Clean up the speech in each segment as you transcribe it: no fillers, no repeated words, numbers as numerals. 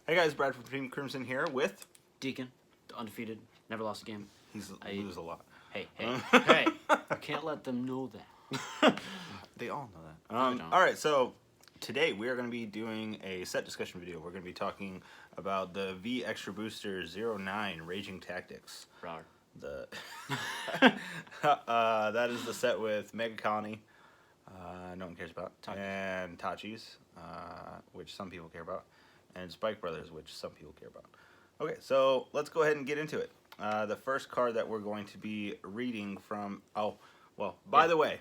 Hey guys, Brad from Team Crimson here with... Dekin, undefeated, never lost a game. He's lose a lot. Hey, hey! You can't let them know that. They all know that. No, they don't. Alright, so today we are going to be doing a set discussion video. We're going to be talking about the V Extra Booster 09 Raging Tactics. Rawr. That is the set with Mega Colony, no one cares about, Tachis. and Tachis, which some people care about, and Spike Brothers, which some people care about. Okay, so let's go ahead and get into it. The first card that we're going to be reading from... Oh, well, by the way,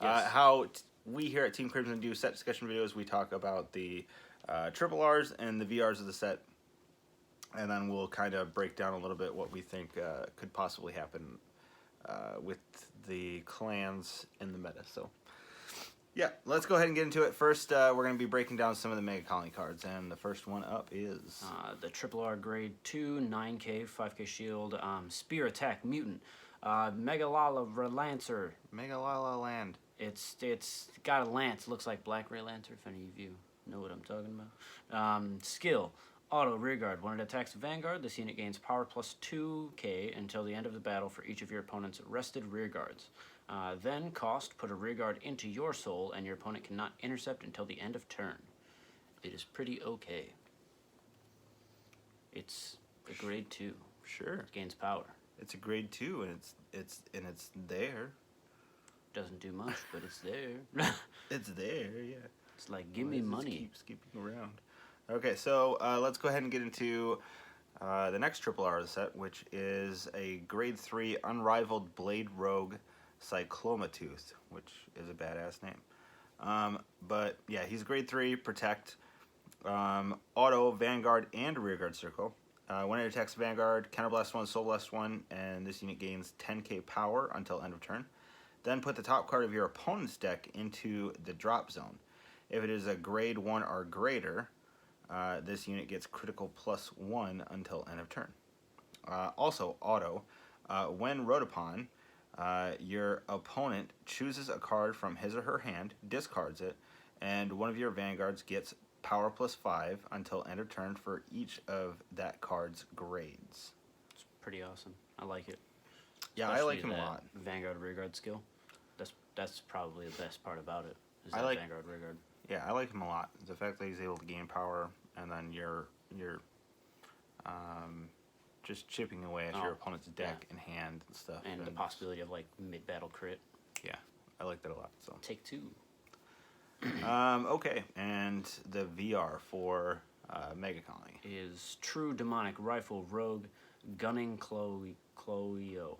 Yes. we here at Team Crimson do set discussion videos. We talk about the triple Rs and the VRs of the set, and then we'll kind of break down a little bit what we think could possibly happen with the clans in the meta. So, yeah, let's go ahead and get into it. First, we're going to be breaking down some of the Mega Colony cards, and the first one up is... The Triple R Grade 2, 9k, 5k shield, Spear Attack Mutant, Megalala Relancer. Megalala Land. It's got a lance, looks like Black Ray Lancer, if any of you know what I'm talking about. Skill, Auto Rearguard. When it attacks Vanguard, this unit gains power plus 2k until the end of the battle for each of your opponent's rested rearguards. Then cost, put a rearguard into your soul, and your opponent cannot intercept until the end of turn. It is pretty okay. It's a grade 2. Sure. It gains power. It's a grade 2, and it's there. Doesn't do much, but it's there. It's there, yeah. It's like, give me money. Keep skipping around. Okay, so let's go ahead and get into the next triple R of the set, which is a grade 3 Unrivaled Blade Rogue Cyclomatooth, which is a badass name. But yeah, he's grade 3, Protect, Auto, Vanguard, and Rearguard Circle. When it attacks Vanguard, Counterblast 1, Soul Blast 1, and this unit gains 10k power until end of turn. Then put the top card of your opponent's deck into the drop zone. If it is a grade 1 or greater, this unit gets critical plus 1 until end of turn. Also, Auto, when wrote upon, your opponent chooses a card from his or her hand, discards it, and one of your Vanguards gets power plus 5 until end of turn for each of that card's grades. It's pretty awesome. I like it. Yeah, I like him a lot. Vanguard Rearguard skill. That's probably the best part about it. Is I that like- Vanguard Rearguard. Yeah, I like him a lot. The fact that he's able to gain power, and then you're just chipping away at your opponent's deck and hand and stuff. And the possibility of like mid-battle crit. Yeah, I like that a lot. So Take 2. okay, and the VR for Mega Colony Is True Demonic Rifle Rogue Gunning Cloio.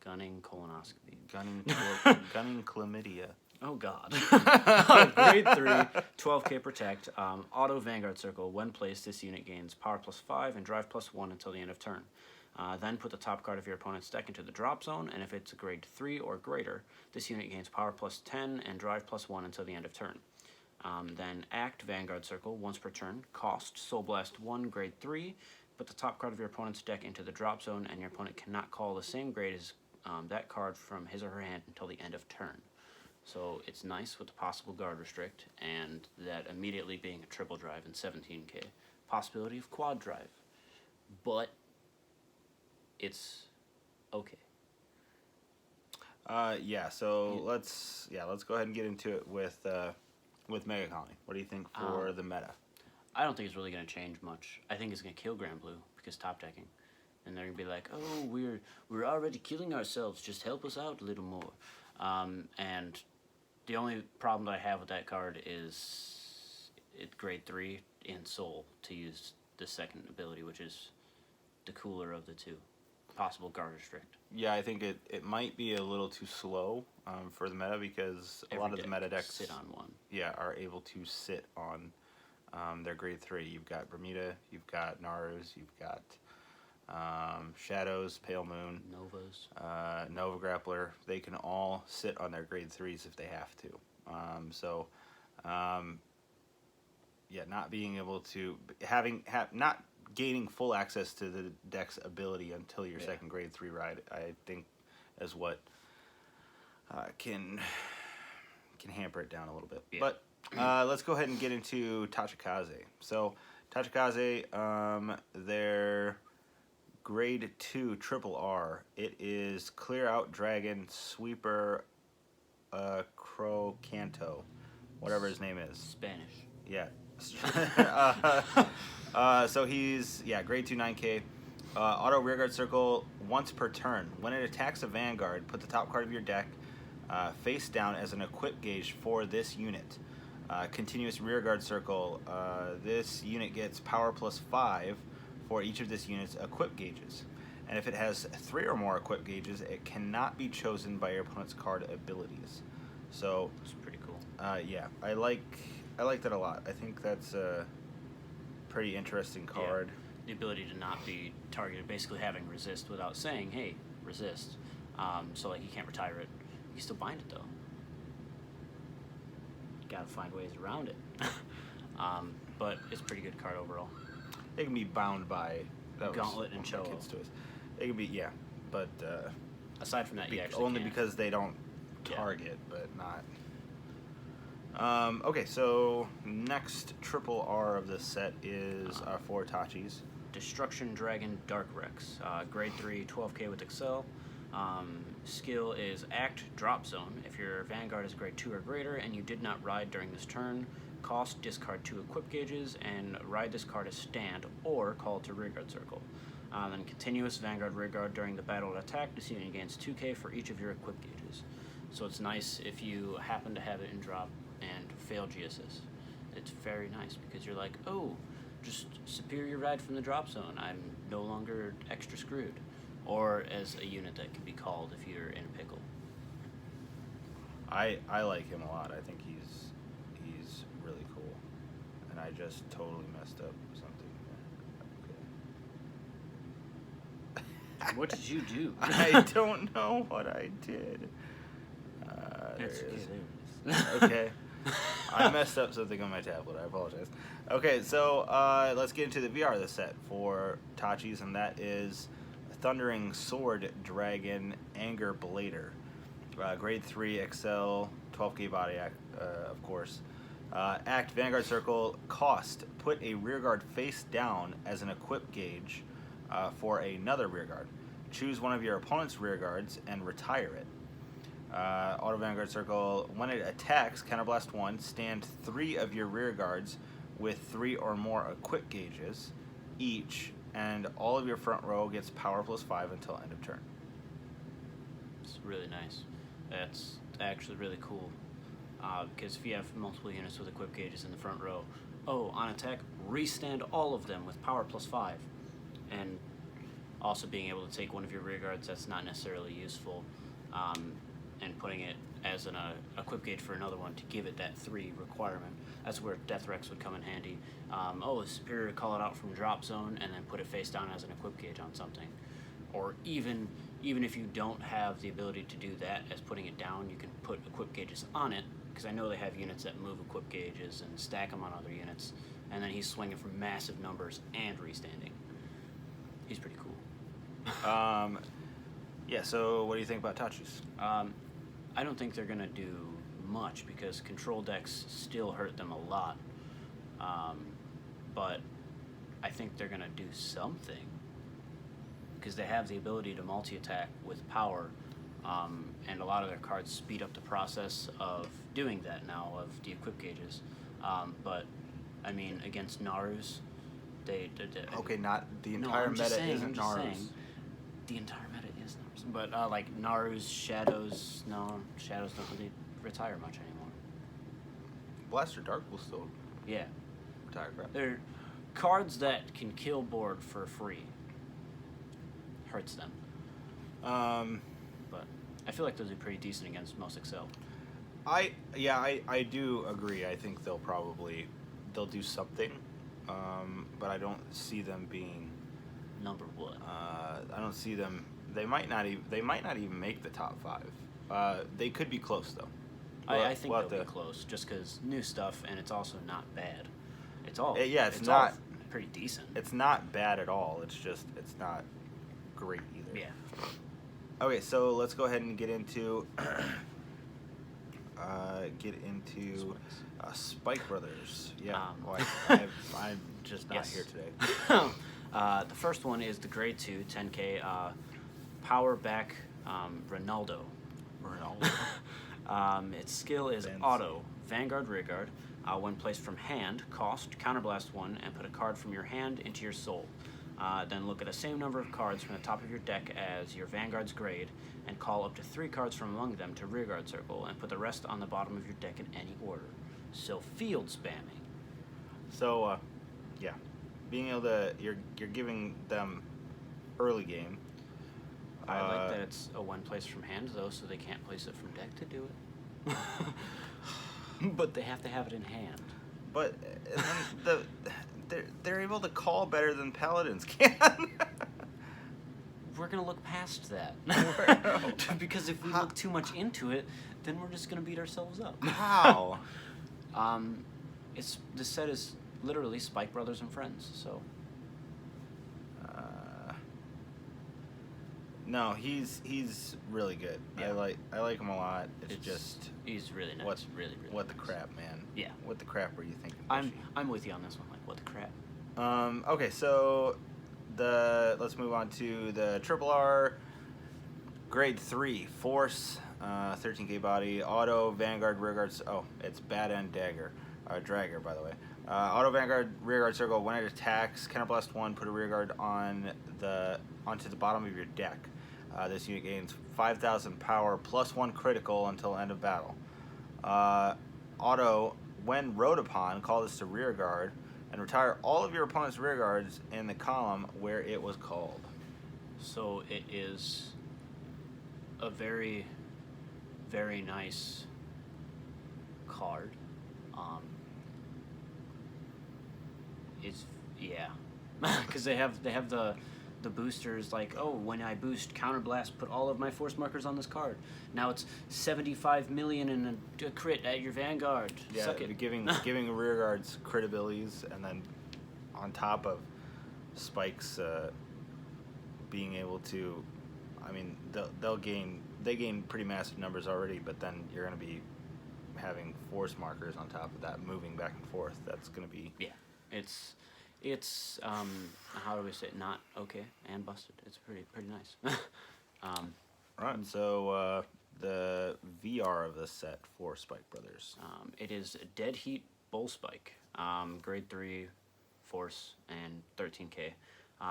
Gunning Colonoscopy. gunning chlamydia. Oh god. Grade 3, 12k Protect, Auto Vanguard Circle. When placed, this unit gains power plus 5 and drive plus 1 until the end of turn. Then put the top card of your opponent's deck into the drop zone, and if it's a grade 3 or greater, this unit gains power plus 10 and drive plus 1 until the end of turn. Then act Vanguard Circle once per turn. Cost Soul Blast 1, grade 3. Put the top card of your opponent's deck into the drop zone, and your opponent cannot call the same grade as that card from his or her hand until the end of turn. So it's nice with the possible guard restrict, and that immediately being a triple drive in 17k. Possibility of quad drive. But it's okay. Yeah. So let's go ahead and get into it with Mega Colony. What do you think for the meta? I don't think it's really going to change much. I think it's going to kill Grand Blue because top decking. And they're going to be like, oh, we're already killing ourselves. Just help us out a little more. And the only problem that I have with that card is it's grade 3 in Soul to use the second ability, which is the cooler of the two. Possible guard restrict. Yeah, I think it might be a little too slow for the meta because a lot of the meta decks sit on one. Yeah, are able to sit on their grade 3. You've got Bermuda, you've got Narus, you've got Shadows, Pale Moon, Novas, Nova Grappler. They can all sit on their grade 3s if they have to. Yeah, not being able to not gaining full access to the deck's ability until your second grade 3 ride, I think, is what can hamper it down a little bit. Yeah. But let's go ahead and get into Tachikaze. So Tachikaze, they're grade 2 triple R. It is Clear Out Dragon Sweeper Crow Canto, whatever his name is. Spanish. Yeah. So he's, grade 2 9K. Auto rearguard circle once per turn. When it attacks a Vanguard, put the top card of your deck face down as an equip gauge for this unit. Continuous rearguard circle. This unit gets power plus 5 for each of this unit's equip gauges. And if it has 3 or more equip gauges, it cannot be chosen by your opponent's card abilities. So It's pretty cool. yeah, I like that a lot. I think that's a pretty interesting card. Yeah. The ability to not be targeted, basically having resist without saying, hey, resist. So like you can't retire it. You can still bind it though. You gotta find ways around it. But it's a pretty good card overall. It can be bound by Gauntlet and Cho. It can be but Aside from that, you actually only can. because they don't target, but not. Okay, so next triple R of this set is for Tachis. Destruction Dragon Dark Rex. Grade 3, 12k with Excel. Skill is Act Drop Zone. If your Vanguard is grade 2 or greater and you did not ride during this turn, cost discard 2 equip gauges and ride this card as stand or call it to rearguard circle. Then continuous Vanguard rearguard during the battle attack. This unit gains 2k for each of your equip gauges. So it's nice if you happen to have it in drop and fail GSS. It's very nice because you're like, oh, just superior ride from the drop zone. I'm no longer extra screwed. Or as a unit that can be called if you're in a pickle. I like him a lot. I think he's really cool. And I just totally messed up something. Okay. What did you do? I don't know what I did. There It's it is. okay. Okay. I messed up something on my tablet. I apologize. Okay, so let's get into the VR of the set for Tachis, and that is Thundering Sword Dragon Anger Blader. Grade 3 XL, 12k body, of course. Act Vanguard Circle. Cost. Put a rearguard face down as an equip gauge for another rearguard. Choose one of your opponent's rearguards and retire it. Auto Vanguard Circle. When it attacks, Counterblast 1, stand 3 of your rearguards with 3 or more equip gauges each, and all of your front row gets power plus 5 until end of turn. It's really nice. That's actually really cool. Because if you have multiple units with equip gauges in the front row, on attack, restand all of them with power plus 5. And also being able to take one of your rearguards that's not necessarily useful, and putting it as an equip gauge for another one to give it that 3 requirement. That's where Death Rex would come in handy. It's superior to call it out from drop zone and then put it face down as an equip gauge on something. Or even if you don't have the ability to do that as putting it down, you can put equip gauges on it, because I know they have units that move equip gauges and stack them on other units, and then he's swinging for massive numbers and restanding. He's pretty cool. So what do you think about Tachis? I don't think they're going to do much because control decks still hurt them a lot. But I think they're going to do something because they have the ability to multi-attack with power, and a lot of their cards speed up the process of doing that now, of the equip gauges. But, I mean, against Narus, they Okay, not the entire meta isn't Narus. The entire meta is Narus. But, like, Narus, Shadows don't really retire much anymore. Blaster Dark will still Yeah. retire crap. They're cards that can kill board for free. Hurts them. But I feel like those are pretty decent against most Excel. I do agree. I think they'll do something, but I don't see them being Number what? I don't see them. They might not even make the top 5. They could be close though. I think they'll be close, just because new stuff, and it's also not bad. It's all it's all not pretty decent. It's not bad at all. It's just it's not great either. Yeah. Okay, so let's go ahead and get into Spike Brothers. Yeah, I just not Yes. here today. The first one is the grade 2 10K power back Ronaldo. Its skill is Fancy. auto, Vanguard, Rearguard. When placed from hand, cost, counterblast 1, and put a card from your hand into your soul. Then look at the same number of cards from the top of your deck as your Vanguard's grade, and call up to 3 cards from among them to Rearguard Circle, and put the rest on the bottom of your deck in any order. So field spamming. So, yeah, being able to you're giving them early game. I like that it's a one place from hand though, so they can't place it from deck to do it. But they have to have it in hand. But they're able to call better than paladins can. We're gonna look past that. Because if we look too much into it, then we're just gonna beat ourselves up. How? This set is literally Spike Brothers and Friends. So No, he's really good. Yeah. I like him a lot. It's just he's really nice. what really what the nice. crap, man. Yeah. What the crap were you thinking? I'm with you on this one. Like, what the crap? Okay, so let's move on to the Triple R grade 3 Force, 13K body, auto Vanguard Rearguard. Oh, it's Bad and Dagger, Dragger by the way. Auto Vanguard Rearguard Circle. When it attacks, counterblast 1. Put a Rearguard onto the bottom of your deck. This unit gains 5,000 power plus 1 critical until end of battle. Auto, when rode upon, call this to Rearguard and retire all of your opponent's Rearguards in the column where it was called. So it is a very, very nice card. It's because they have the boosters like, oh, when I boost counterblast, put all of my force markers on this card. Now it's 75 million and a crit at your Vanguard. Yeah, Suck it. giving Rearguards crit abilities, and then on top of Spike's being able to, I mean, they gain pretty massive numbers already, but then you're going to be having force markers on top of that, moving back and forth. That's going to be It's how do we say it? Not okay and busted. It's pretty nice. right. So the VR of this set for Spike Brothers. It is Dead Heat Bull Spike, grade 3 force and 13K.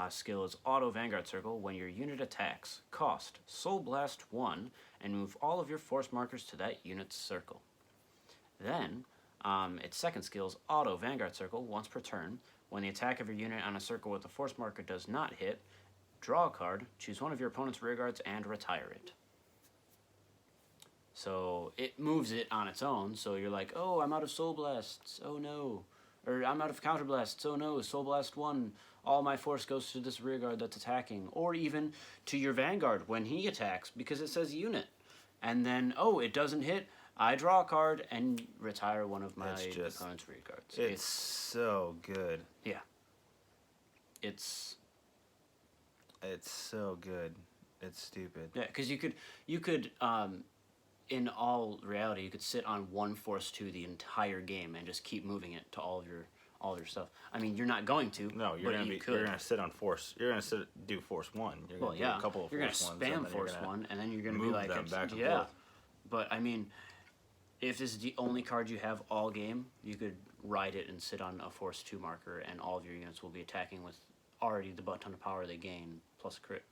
Skill is auto Vanguard Circle. When your unit attacks, cost Soul Blast 1 and move all of your force markers to that unit's circle. Then its second skill is auto Vanguard Circle once per turn. When the attack of your unit on a circle with a force marker does not hit, draw a card, choose one of your opponent's rearguards, and retire it. So it moves it on its own, so you're like, oh, I'm out of Soul Blasts, oh no. Or I'm out of Counterblasts, oh no, Soul Blast 1, all my force goes to this rearguard that's attacking. Or even to your Vanguard when he attacks, because it says unit. And then, oh, it doesn't hit, I draw a card and retire one of my opponent's rearguards. It's so good. Yeah. It's so good. It's stupid. Yeah, because you could in all reality, you could sit on 1 Force 2 the entire game and just keep moving it to all of your stuff. I mean, you're not going to. No, you're gonna sit on Force. You're gonna do Force 1. You're gonna do a couple of you're Force 1s. You're gonna spam Force 1, and then you're gonna be move like, them back and yeah. forth. But I mean, if this is the only card you have all game, you could ride it and sit on a Force 2 marker, and all of your units will be attacking with already the butt ton of power they gain plus crit.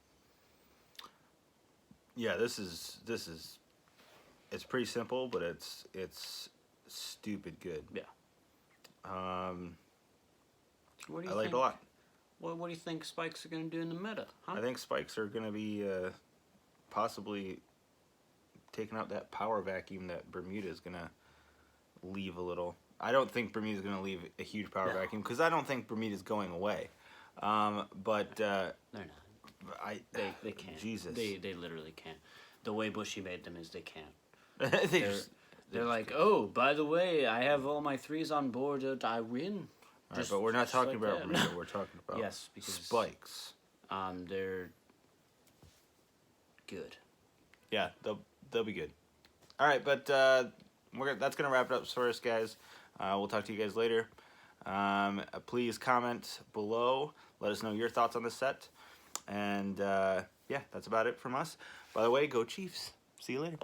Yeah, this is it's pretty simple, but it's stupid good. Yeah. What do you I like it a lot. What do you think spikes are going to do in the meta? Huh? I think spikes are going to be possibly taking out that power vacuum that Bermuda is going to leave a little. I don't think Bermuda is going to leave a huge power vacuum because I don't think Bermuda is going away. But they're not. They can't. Jesus. They literally can't. The way Bushy made them is they can't. They're like, can't. oh, by the way, I have all my 3s on board. I win. Right, but we're not talking like about that. Bermuda. We're talking about because spikes. They're good. Yeah, they'll be good. All right, but that's gonna wrap it up for us, guys. We'll talk to you guys later. Please comment below. Let us know your thoughts on the set. And yeah, that's about it from us. By the way, go Chiefs. See you later.